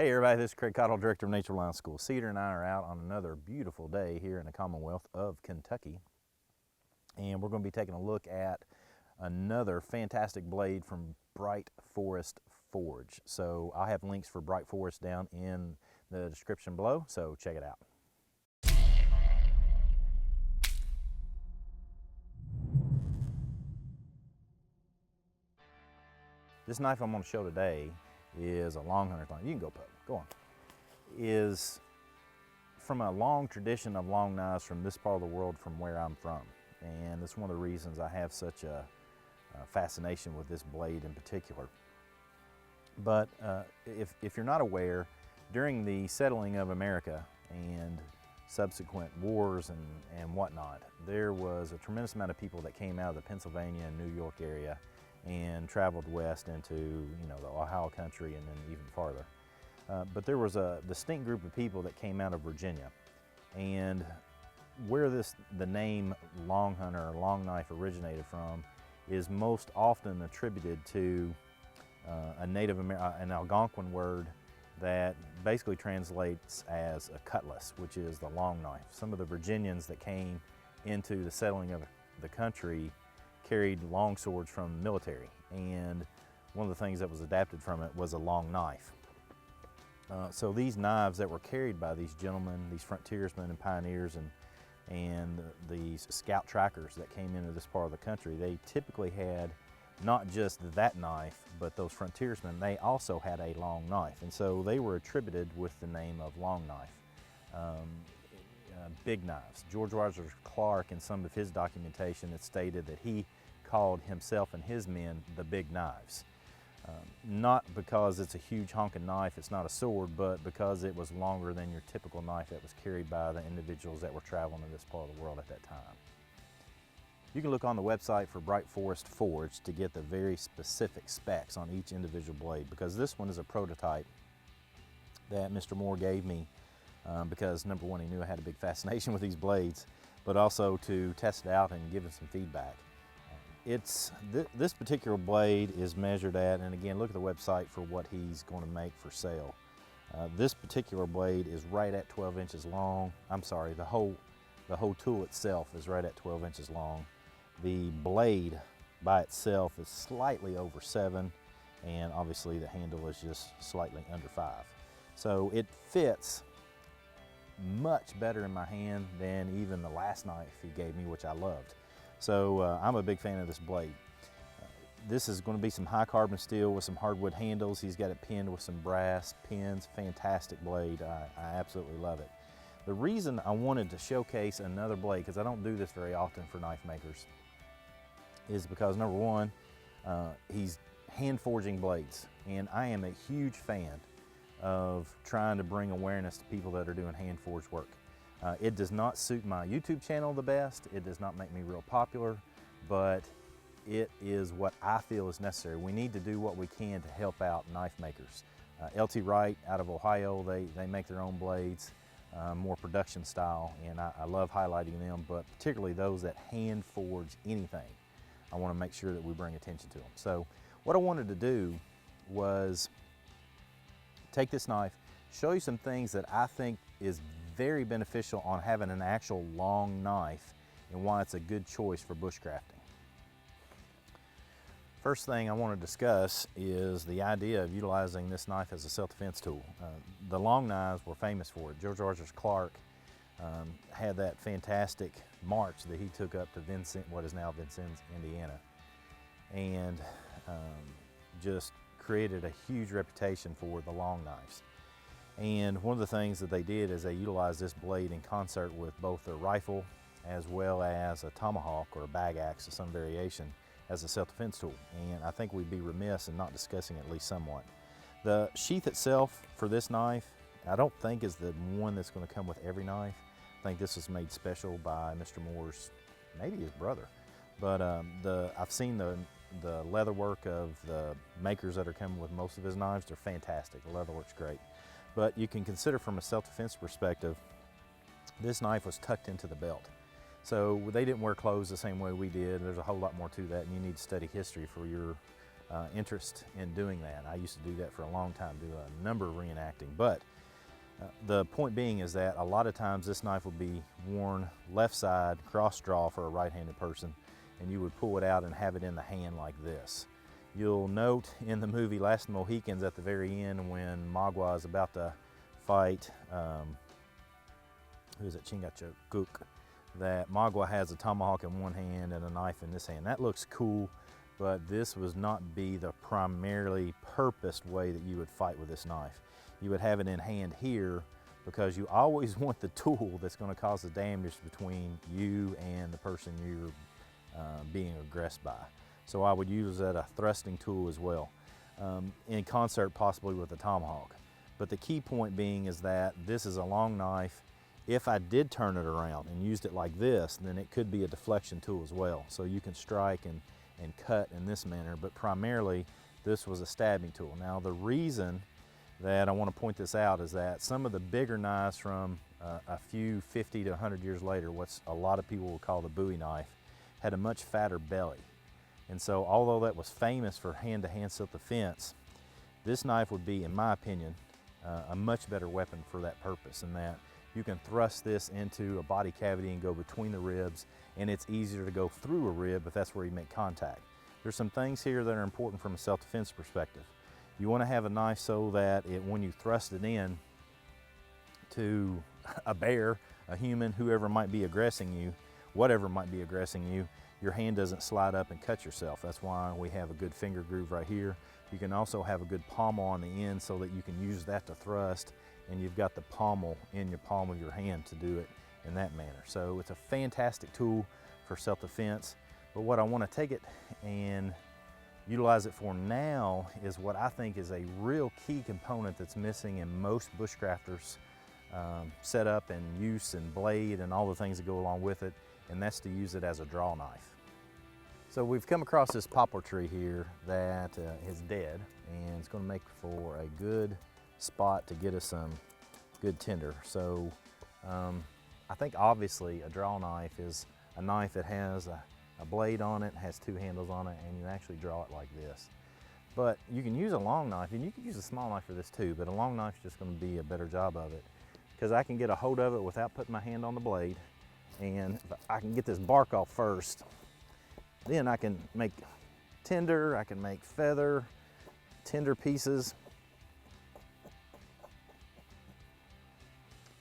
Hey everybody, this is Craig Cottle, Director of Nature Line School. Cedar and I are out on another beautiful day here in the Commonwealth of Kentucky. And we're going to be taking a look at another fantastic blade from Bright Forest Forge. So I'll have links for Bright Forest down in the description below, so check it out. This knife I'm going to show today is a long hunter's knife. You can go, Poe, go on. Is from a long tradition of long knives from this part of the world from where I'm from. And that's one of the reasons I have such a fascination with this blade in particular. But if you're not aware, during the settling of America and subsequent wars and whatnot, there was a tremendous amount of people that came out of the Pennsylvania and New York area and traveled west into the Ohio country and then even farther. But there was a distinct group of people that came out of Virginia, and where the name long hunter or long knife originated from is most often attributed to an Algonquin word that basically translates as a cutlass, which is the long knife. Some of the Virginians that came into the settling of the country carried long swords from the military, and one of the things that was adapted from it was a long knife. So these knives that were carried by these gentlemen, these frontiersmen and pioneers and these scout trackers that came into this part of the country, they typically had not just that knife, but those frontiersmen, they also had a long knife. And so they were attributed with the name of long knife. Big knives. George Rogers Clark, in some of his documentation, it stated that he called himself and his men the big knives. Not because it's a huge honking knife, it's not a sword, but because it was longer than your typical knife that was carried by the individuals that were traveling in this part of the world at that time. You can look on the website for Bright Forest Forge to get the very specific specs on each individual blade, because this one is a prototype that Mr. Moore gave me because number one, he knew I had a big fascination with these blades, but also to test it out and give him some feedback. This particular blade is measured at, and again, look at the website for what he's going to make for sale. This particular blade is right at 12 inches long. I'm sorry, the whole tool itself is right at 12 inches long. The blade by itself is slightly over 7, and obviously the handle is just slightly under 5. So it fits much better in my hand than even the last knife he gave me, which I loved. So I'm a big fan of this blade. This is going to be some high carbon steel with some hardwood handles. He's got it pinned with some brass pins. Fantastic blade. I absolutely love it. The reason I wanted to showcase another blade, because I don't do this very often for knife makers, is because number one, he's hand forging blades, and I am a huge fan of trying to bring awareness to people that are doing hand forged work. It does not suit my YouTube channel the best. It does not make me real popular, but it is what I feel is necessary. We need to do what we can to help out knife makers. LT Wright out of Ohio, they make their own blades, more production style, and I love highlighting them, but particularly those that hand forge anything. I want to make sure that we bring attention to them. So what I wanted to do was take this knife, show you some things that I think is very beneficial on having an actual long knife and why it's a good choice for bushcrafting. First thing I want to discuss is the idea of utilizing this knife as a self-defense tool. The long knives were famous for it. George Rogers Clark had that fantastic march that he took up to what is now Vincennes, Indiana, and just created a huge reputation for the long knives. And one of the things that they did is they utilized this blade in concert with both a rifle as well as a tomahawk or a bag axe of some variation as a self-defense tool. And I think we'd be remiss in not discussing it at least somewhat. The sheath itself for this knife, I don't think is the one that's going to come with every knife. I think this was made special by Mr. Moore's, maybe his brother. But I've seen the leather work of the makers that are coming with most of his knives. They're fantastic. The leather work's great. But you can consider from a self-defense perspective, this knife was tucked into the belt. So they didn't wear clothes the same way we did. There's a whole lot more to that, and you need to study history for your interest in doing that. I used to do that for a long time, do a number of reenacting. But the point being is that a lot of times this knife will be worn left side, cross draw for a right-handed person, and you would pull it out and have it in the hand like this. You'll note in the movie Last of the Mohicans at the very end when Magua is about to fight, who is it, Chingachgook, that Magua has a tomahawk in one hand and a knife in this hand. That looks cool, but this would not be the primarily purposed way that you would fight with this knife. You would have it in hand here because you always want the tool that's going to cause the damage between you and the person you're being aggressed by. So I would use that a thrusting tool as well, in concert possibly with a tomahawk. But the key point being is that this is a long knife. If I did turn it around and used it like this, then it could be a deflection tool as well. So you can strike and cut in this manner, but primarily this was a stabbing tool. Now the reason that I want to point this out is that some of the bigger knives from a few 50 to 100 years later, what a lot of people will call the Bowie knife, had a much fatter belly. And so although that was famous for hand-to-hand self-defense, this knife would be, in my opinion, a much better weapon for that purpose, in that you can thrust this into a body cavity and go between the ribs, and it's easier to go through a rib if that's where you make contact. There's some things here that are important from a self-defense perspective. You want to have a knife so that when you thrust it in to a bear, a human, whoever might be aggressing you, whatever might be aggressing you, your hand doesn't slide up and cut yourself. That's why we have a good finger groove right here. You can also have a good pommel on the end so that you can use that to thrust, and you've got the pommel in your palm of your hand to do it in that manner. So it's a fantastic tool for self-defense, but what I want to take it and utilize it for now is what I think is a real key component that's missing in most bushcrafters' setup and use and blade and all the things that go along with it, and that's to use it as a draw knife. So we've come across this poplar tree here that is dead, and it's going to make for a good spot to get us some good tinder. So I think obviously a draw knife is a knife that has a blade on it, has two handles on it, and you actually draw it like this. But you can use a long knife, and you can use a small knife for this too, but a long knife is just going to be a better job of it, because I can get a hold of it without putting my hand on the blade, and if I can get this bark off first, then I can make tinder, I can make feather, tinder pieces.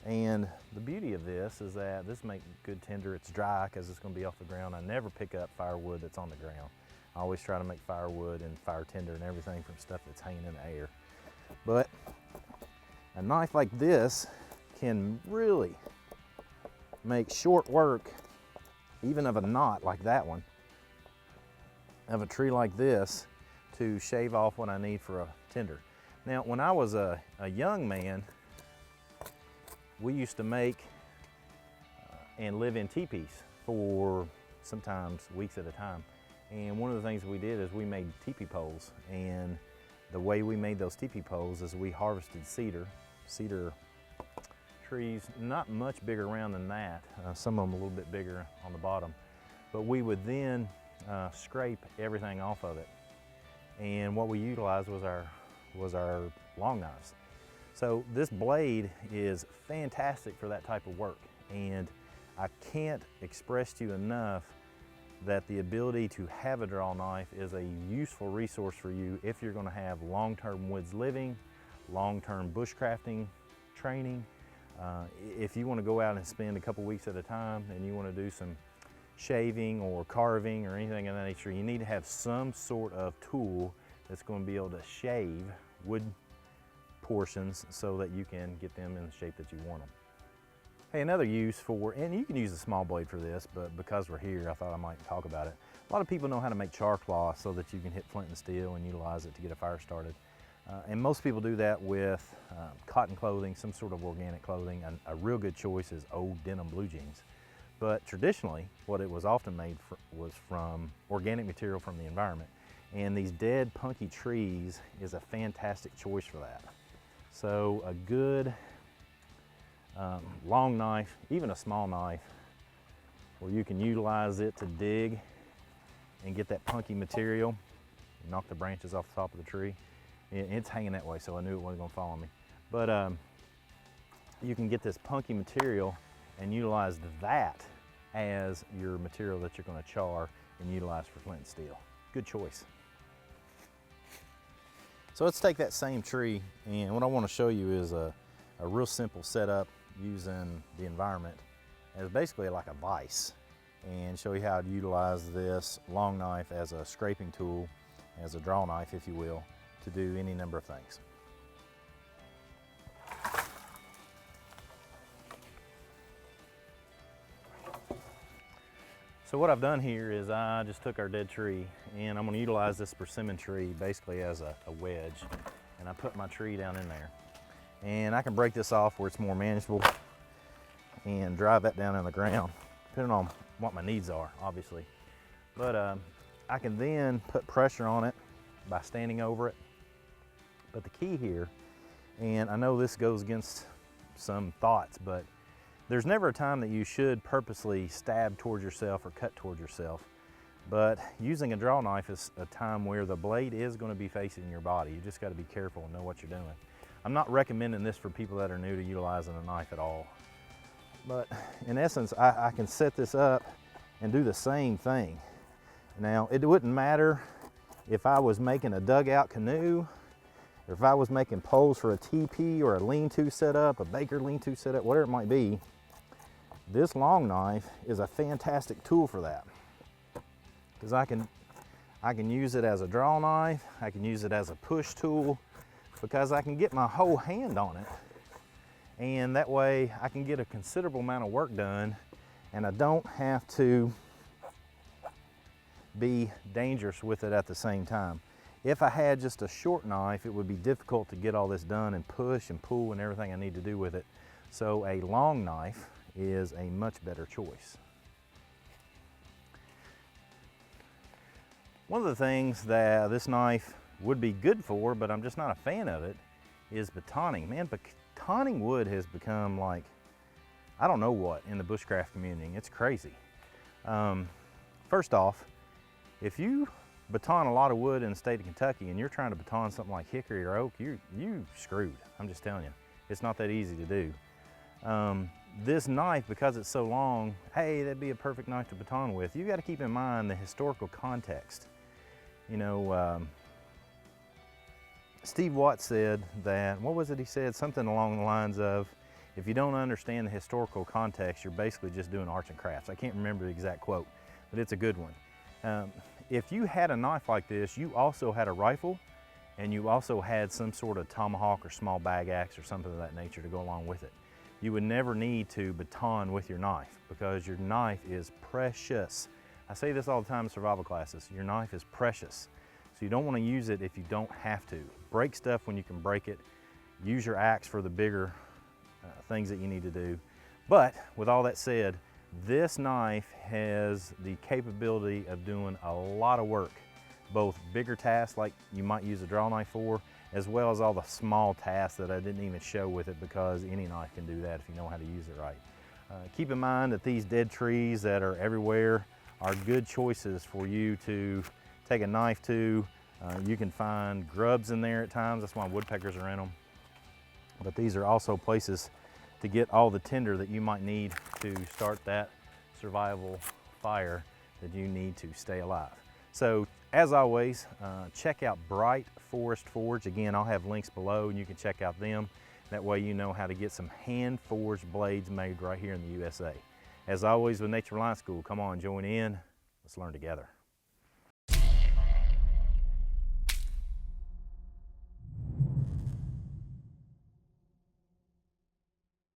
And the beauty of this is that this makes good tinder. It's dry because it's going to be off the ground. I never pick up firewood that's on the ground. I always try to make firewood and fire tinder and everything from stuff that's hanging in the air. But a knife like this can really make short work, even of a knot like that one, of a tree like this, to shave off what I need for a tinder. Now, when I was a young man, we used to make and live in teepees for sometimes weeks at a time. And one of the things we did is we made teepee poles. And the way we made those teepee poles is we harvested cedar trees, not much bigger around than that. Some of them a little bit bigger on the bottom. But we would then scrape everything off of it. And what we utilized was our long knives. So this blade is fantastic for that type of work, and I can't express to you enough that the ability to have a draw knife is a useful resource for you if you're going to have long-term woods living, long-term bushcrafting training. If you want to go out and spend a couple weeks at a time and you want to do some shaving or carving or anything of that nature, you need to have some sort of tool that's going to be able to shave wood portions so that you can get them in the shape that you want them. Hey, another use for, and you can use a small blade for this, but because we're here, I thought I might talk about it. A lot of people know how to make char cloth so that you can hit flint and steel and utilize it to get a fire started. And most people do that with cotton clothing, some sort of organic clothing. A real good choice is old denim blue jeans. But traditionally, what it was often made was from organic material from the environment. And these dead, punky trees is a fantastic choice for that. So a good long knife, even a small knife, where you can utilize it to dig and get that punky material, knock the branches off the top of the tree. It's hanging that way, so I knew it wasn't gonna follow me. But you can get this punky material and utilize that as your material that you're gonna char and utilize for flint and steel. Good choice. So let's take that same tree, and what I wanna show you is a real simple setup using the environment as basically like a vise, and show you how to utilize this long knife as a scraping tool, as a draw knife, if you will, to do any number of things. So what I've done here is I just took our dead tree, and I'm going to utilize this persimmon tree basically as a wedge, and I put my tree down in there. And I can break this off where it's more manageable and drive that down in the ground, depending on what my needs are, obviously. But I can then put pressure on it by standing over it. But the key here, and I know this goes against some thoughts, but there's never a time that you should purposely stab towards yourself or cut towards yourself. But using a draw knife is a time where the blade is going to be facing your body. You just got to be careful and know what you're doing. I'm not recommending this for people that are new to utilizing a knife at all. But in essence, I can set this up and do the same thing. Now, it wouldn't matter if I was making a dugout canoe, or if I was making poles for a teepee or a lean-to setup, a Baker lean-to setup, whatever it might be. This long knife is a fantastic tool for that, because I can use it as a draw knife, I can use it as a push tool, because I can get my whole hand on it, and that way I can get a considerable amount of work done, and I don't have to be dangerous with it at the same time. If I had just a short knife, it would be difficult to get all this done and push and pull and everything I need to do with it. So a long knife is a much better choice. One of the things that this knife would be good for, but I'm just not a fan of it, is batoning. Man, batoning wood has become like, I don't know what in the bushcraft community. It's crazy. First off, if you baton a lot of wood in the state of Kentucky and you're trying to baton something like hickory or oak, you screwed. I'm just telling you, it's not that easy to do. This knife, because it's so long, hey, that'd be a perfect knife to baton with. You got to keep in mind the historical context. You know, Steve Watts said that, what was it he said? Something along the lines of, if you don't understand the historical context, you're basically just doing arts and crafts. I can't remember the exact quote, but it's a good one. If you had a knife like this, you also had a rifle, and you also had some sort of tomahawk or small bag axe or something of that nature to go along with it. You would never need to baton with your knife, because your knife is precious. I say this all the time in survival classes, your knife is precious. So you don't want to use it if you don't have to. Break stuff when you can break it. Use your axe for the bigger things that you need to do. But with all that said, this knife has the capability of doing a lot of work, both bigger tasks like you might use a draw knife for, as well as all the small tasks that I didn't even show with it, because any knife can do that if you know how to use it right. Keep in mind that these dead trees that are everywhere are good choices for you to take a knife to. You can find grubs in there at times, that's why woodpeckers are in them. But these are also places to get all the tinder that you might need to start that survival fire that you need to stay alive. So as always, check out Bright Forest Forge. Again, I'll have links below and you can check out them. That way you know how to get some hand-forged blades made right here in the USA. As always with Nature Reliance School, come on, join in, let's learn together.